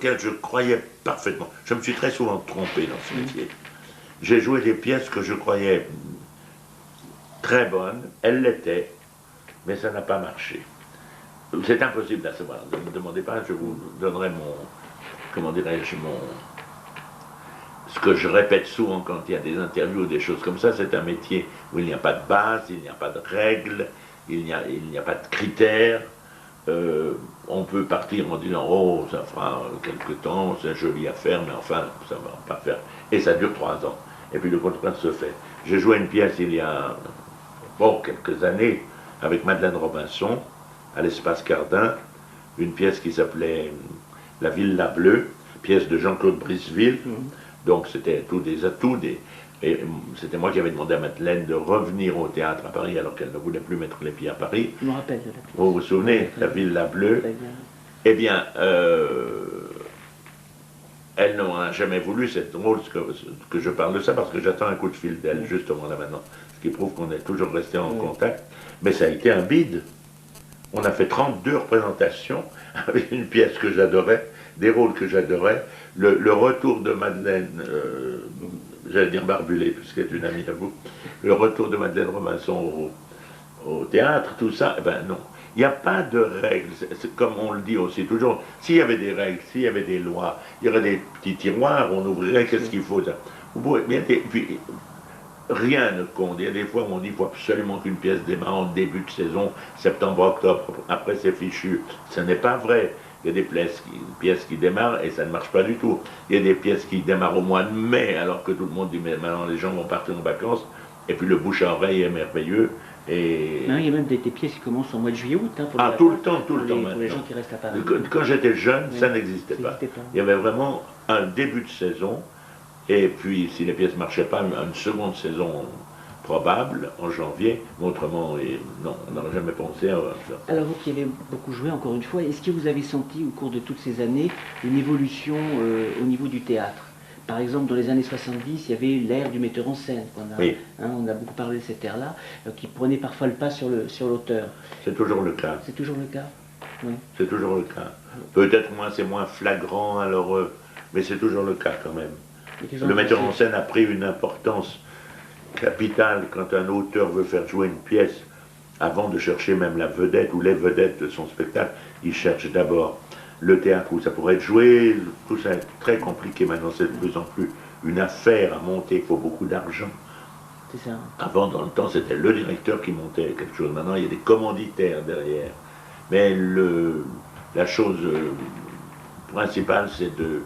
auxquelles je croyais parfaitement. Je me suis très souvent trompé dans ce métier. J'ai joué des pièces que je croyais très bonnes, elles l'étaient, mais ça n'a pas marché. C'est impossible à savoir. Ne me demandez pas, je vous donnerai mon, comment dirais-je, ce que je répète souvent quand il y a des interviews ou des choses comme ça, c'est un métier où il n'y a pas de base, il n'y a pas de règles, il n'y a pas de critères. On peut partir en disant « Oh, ça fera quelque temps, c'est joli à faire, mais enfin, ça ne va pas faire. » Et ça dure 3 ans. Et puis le contraire se fait. J'ai joué une pièce il y a quelques années avec Madeleine Robinson à l'Espace Cardin, une pièce qui s'appelait La Villa Bleue, pièce de Jean-Claude Brisseville. Donc c'était tous des atouts. Et c'était moi qui avais demandé à Madeleine de revenir au théâtre à Paris alors qu'elle ne voulait plus mettre les pieds à Paris. Je me rappelle de la pièce. Vous vous souvenez, La Villa Bleue. Eh bien, elle n'a jamais voulu, c'est drôle que je parle de ça parce que j'attends un coup de fil d'elle justement là maintenant, ce qui prouve qu'on est toujours resté en contact. Mais ça a été un bide. On a fait 32 représentations avec une pièce que j'adorais, des rôles que j'adorais. Le retour de Madeleine, j'allais dire Barbulé, puisqu'elle est une amie à vous, le retour de Madeleine Robinson au théâtre, tout ça, eh ben non. Il n'y a pas de règles, c'est comme on le dit aussi toujours. S'il y avait des règles, s'il y avait des lois, il y aurait des petits tiroirs, on ouvrirait, qu'est-ce qu'il faut ça. Puis, rien ne compte. Il y a des fois où on dit qu'il faut absolument qu'une pièce démarre en début de saison, septembre-octobre, après c'est fichu. Ce n'est pas vrai. Il y a des pièces qui démarrent et ça ne marche pas du tout. Il y a des pièces qui démarrent au mois de mai, alors que tout le monde dit mais maintenant les gens vont partir en vacances, et puis le bouche à oreille est merveilleux. Et... Non, il y a même des pièces qui commencent en mois de juillet-août. Hein, tout le temps pour maintenant. les gens qui restent à Paris. Quand j'étais jeune, ça n'existait pas. Il y avait vraiment un début de saison, et puis si les pièces ne marchaient pas, une seconde saison probable en janvier, mais autrement, non, on n'aurait jamais pensé à ça. Alors vous qui avez beaucoup joué, encore une fois, est-ce que vous avez senti au cours de toutes ces années une évolution au niveau du théâtre? Par exemple, dans les années 70, il y avait l'ère du metteur en scène. On a beaucoup parlé de cette ère-là, qui prenait parfois le pas sur l'auteur. C'est toujours le cas. C'est toujours le cas. Oui. C'est toujours le cas. Peut-être c'est moins flagrant, alors, mais c'est toujours le cas quand même. Le metteur en scène a pris une importance capitale quand un auteur veut faire jouer une pièce. Avant de chercher même la vedette ou les vedettes de son spectacle, il cherche d'abord le théâtre où ça pourrait être joué. Tout ça est très compliqué maintenant, c'est de plus en plus une affaire à monter, il faut beaucoup d'argent. C'est ça. Avant, dans le temps, c'était le directeur qui montait quelque chose. Maintenant, il y a des commanditaires derrière. Mais la chose principale, c'est de...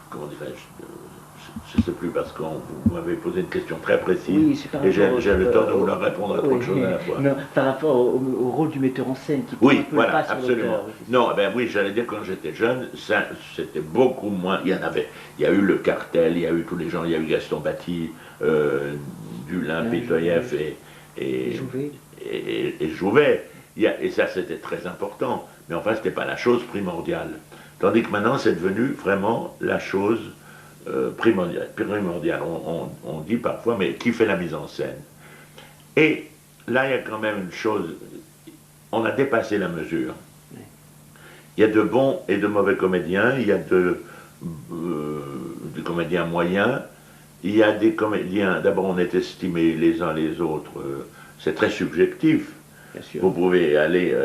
comment dirais-je, je ne sais plus, parce que vous m'avez posé une question très précise, et j'ai le temps de vous leur répondre à trop de choses à la fois. Non, par rapport au rôle du metteur en scène, qui oui, voilà, absolument. Non, ben oui, j'allais dire, quand j'étais jeune, c'était beaucoup moins. Il y a eu le Cartel, il y a eu tous les gens, il y a eu Gaston Batti, Dulin, Pétoyev et Jouvet. Et ça, c'était très important. Mais enfin, ce n'était pas la chose primordiale. Tandis que maintenant, c'est devenu vraiment la chose primordiale. On dit parfois, mais qui fait la mise en scène? Et là, il y a quand même une chose, on a dépassé la mesure. Il y a de bons et de mauvais comédiens, il y a des comédiens moyens, il y a des comédiens, d'abord on est estimés les uns les autres, c'est très subjectif. Vous pouvez aller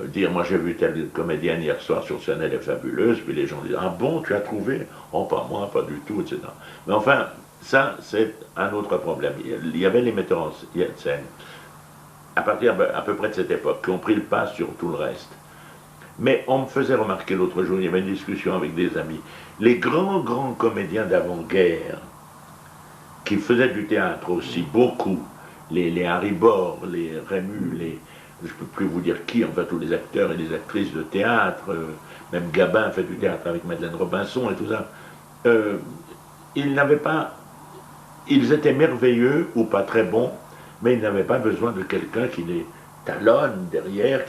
dire, moi j'ai vu telle comédienne hier soir sur scène, elle est fabuleuse, puis les gens disent, ah bon, tu as trouvé? Oh, pas moi, pas du tout, etc. Mais enfin, ça, c'est un autre problème. Il y avait les metteurs en scène, à partir à peu près de cette époque, qui ont pris le pas sur tout le reste. Mais on me faisait remarquer l'autre jour, il y avait une discussion avec des amis, les grands comédiens d'avant-guerre, qui faisaient du théâtre aussi, beaucoup, les Harry Bor, les Rému, je ne peux plus vous dire qui, enfin tous les acteurs et les actrices de théâtre, même Gabin fait du théâtre avec Madeleine Robinson et tout ça, ils étaient merveilleux ou pas très bons, mais ils n'avaient pas besoin de quelqu'un qui les talonne derrière,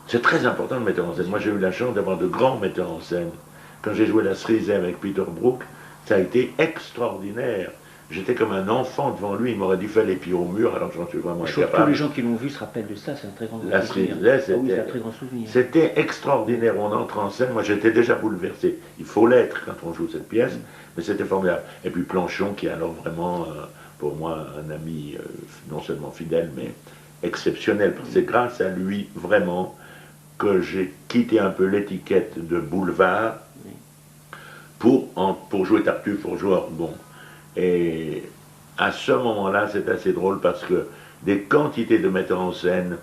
C'est très important de mettre en scène. Moi j'ai eu la chance d'avoir de grands metteurs en scène. Quand j'ai joué La Cerisée avec Peter Brook, ça a été extraordinaire. j'étais comme un enfant devant lui, il m'aurait dû faire les pieds au mur, alors que j'en suis vraiment Je trouve que incapable. tous les gens qui l'ont vu se rappellent de ça, c'est un très grand La souvenir. Sylvie, Ah oui, c'est un très grand souvenir. c'était extraordinaire, on entre en scène, moi j'étais déjà bouleversé, il faut l'être quand on joue cette pièce, mais c'était formidable. Et puis Planchon, qui est alors vraiment, pour moi, un ami non seulement fidèle, mais exceptionnel, parce que c'est grâce à lui, vraiment, que j'ai quitté un peu l'étiquette de boulevard pour jouer Tartuffe, pour jouer Orgon. Et à ce moment-là, c'est assez drôle parce que des quantités de metteurs en scène,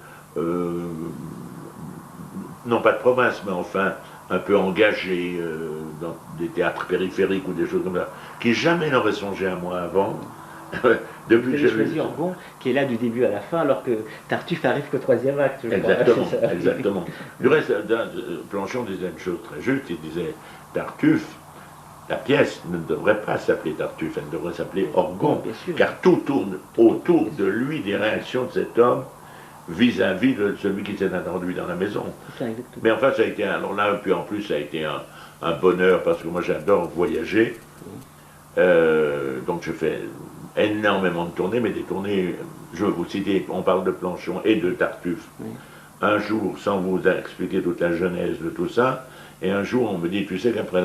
non pas de province, mais enfin un peu engagés dans des théâtres périphériques ou des choses comme ça, qui jamais n'auraient songé à moi avant. Depuis que j'ai choisi Orgon, qui est là du début à la fin, alors que Tartuffe arrive qu'au 3e acte. Exactement, exactement. Du reste, Planchon disait une chose très juste, il disait Tartuffe, la pièce ne devrait pas s'appeler Tartuffe, elle devrait s'appeler Orgon, car tout tourne autour de lui, des réactions de cet homme vis-à-vis de celui qui s'est introduit dans la maison. Mais enfin, ça a été, alors là, puis en plus, ça a été un bonheur, parce que moi j'adore voyager, donc je fais énormément de tournées, mais des tournées, je vais vous citer, on parle de Planchon et de Tartuffe. Un jour, sans vous expliquer toute la genèse de tout ça, et un jour on me dit, tu sais qu'après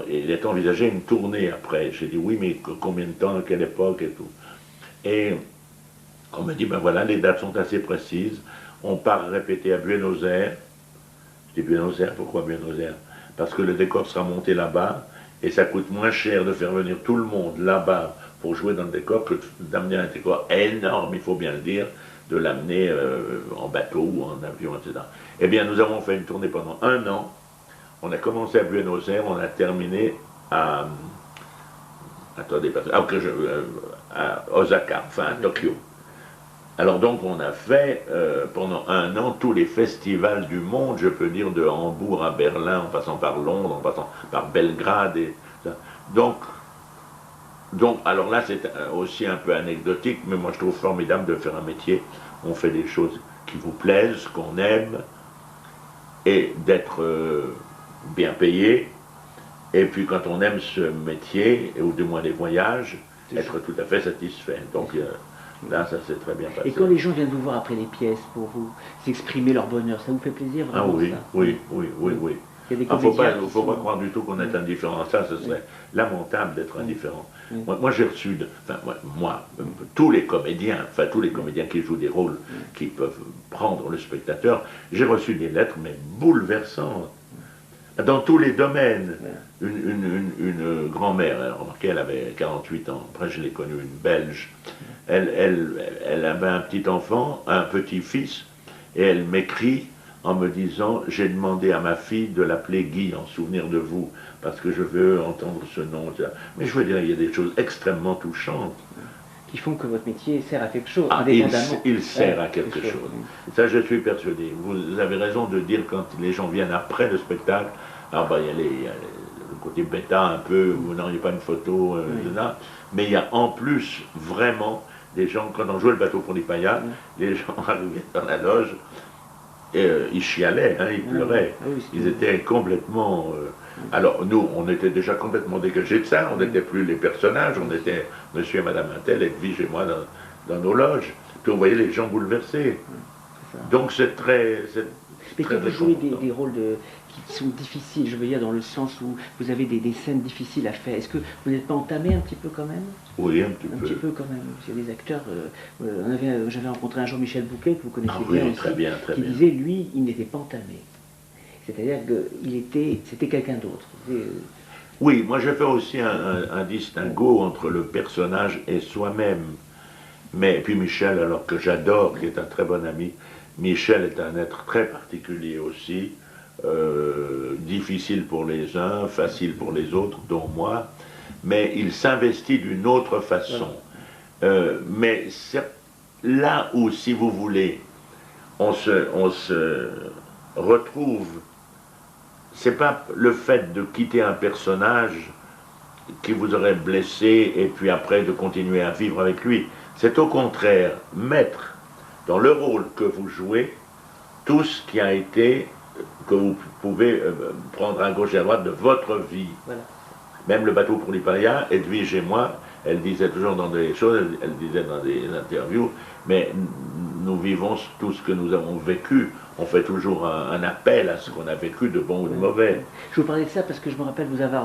il est envisagé une tournée après. J'ai dit oui, mais combien de temps, à quelle époque et tout. Et on me dit, ben voilà, les dates sont assez précises, on part répéter à Buenos Aires. Je dis Buenos Aires, pourquoi Buenos Aires? Parce que le décor sera monté là-bas, et ça coûte moins cher de faire venir tout le monde là-bas pour jouer dans le décor que d'amener un décor énorme, il faut bien le dire, de l'amener en bateau ou en avion, etc. Eh bien, nous avons fait une tournée pendant 1 an. On a commencé à Buenos Aires, on a terminé à... Attendez, à Osaka, enfin à Tokyo. Alors donc on a fait pendant 1 an tous les festivals du monde, je peux dire de Hambourg à Berlin, en passant par Londres, en passant par Belgrade. Et ça. Donc, alors là c'est aussi un peu anecdotique, mais moi je trouve formidable de faire un métier. On fait des choses qui vous plaisent, qu'on aime, et d'être bien payé. Et puis quand on aime ce métier, ou du moins les voyages, être tout à fait satisfait. Donc là, ça s'est très bien passé. Et quand les gens viennent vous voir après les pièces pour vous exprimer leur bonheur, ça vous fait plaisir vraiment? Ah oui, ça oui. Il ne faut pas croire du tout qu'on est indifférent à ça, ce serait lamentable d'être indifférent. Moi j'ai reçu, tous les comédiens, qui jouent des rôles qui peuvent prendre le spectateur, j'ai reçu des lettres, mais bouleversantes, dans tous les domaines. Une grand-mère, remarquez, elle avait 48 ans, après je l'ai connue, une Belge, elle avait un petit enfant, un petit-fils, et elle m'écrit en me disant, j'ai demandé à ma fille de l'appeler Guy en souvenir de vous, parce que je veux entendre ce nom. Mais je veux dire, il y a des choses extrêmement touchantes. Qui font que votre métier sert à quelque chose, indépendamment. Il sert à quelque chose. Ça, je suis persuadé. Vous avez raison de dire quand les gens viennent après le spectacle, alors il y a le côté bêta un peu, vous n'auriez pas une photo, là, mais il y a en plus vraiment des gens, quand on jouait le bateau pour les paillards, les gens arrivaient dans la loge, et ils chialaient, ils pleuraient, ils étaient complètement... alors nous, on était déjà complètement dégagés de ça, on n'était plus les personnages, on était monsieur et madame Intel, Edwige et moi dans nos loges, puis on voyait les gens bouleversés. Donc c'est très... Mais quand vous jouez des rôles qui sont difficiles, je veux dire dans le sens où vous avez des scènes difficiles à faire, est-ce que vous n'êtes pas entamé un petit peu quand même? Oui, un petit peu. Un petit peu quand même. Il y a des acteurs, j'avais rencontré un Jean-Michel Bouquet, que vous connaissez bien aussi, très bien. Disait, lui, il n'était pas entamé. C'est-à-dire que c'était quelqu'un d'autre. Oui, moi je fais aussi un distinguo entre le personnage et soi-même. Mais puis Michel, alors que j'adore, qui est un très bon ami, Michel est un être très particulier aussi, difficile pour les uns, facile pour les autres, dont moi, mais il s'investit d'une autre façon. Mais là où, si vous voulez, on se retrouve, c'est pas le fait de quitter un personnage qui vous aurait blessé et puis après de continuer à vivre avec lui. C'est au contraire mettre dans le rôle que vous jouez tout ce qui a été, que vous pouvez prendre à gauche et à droite de votre vie. Voilà. Même le bateau pour les paillards, Edwige et moi, elle disait toujours dans des choses, elle disait dans des interviews, mais nous vivons tout ce que nous avons vécu. On fait toujours un appel à ce qu'on a vécu de bon ou de mauvais. Je vous parlais de ça parce que je me rappelle vous avoir